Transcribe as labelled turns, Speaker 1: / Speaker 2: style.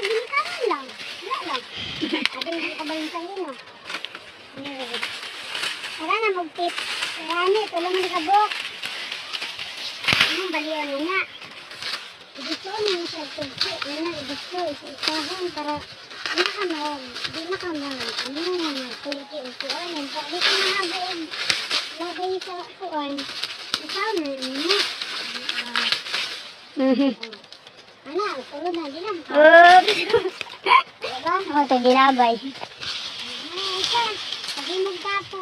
Speaker 1: ginikanan lang. Wala lang. Sabi hindi ka ba yung sa'yo, no? Wala na mag-tip. Kaya ano, tulong mo ka, Bok. Anong baliwan na na? Gusto mo na siya tugsi. Ano na, gusto. Isahon para di na ka mag, ano na na, tuliki-upuan. Di ka mahabuog. Lagay sa upuan. Ikaw na, ano? Ano, tulog na, di na. Diba?
Speaker 2: Ako ito ginabay.
Speaker 1: Ay, isa. Pag-imog ka po.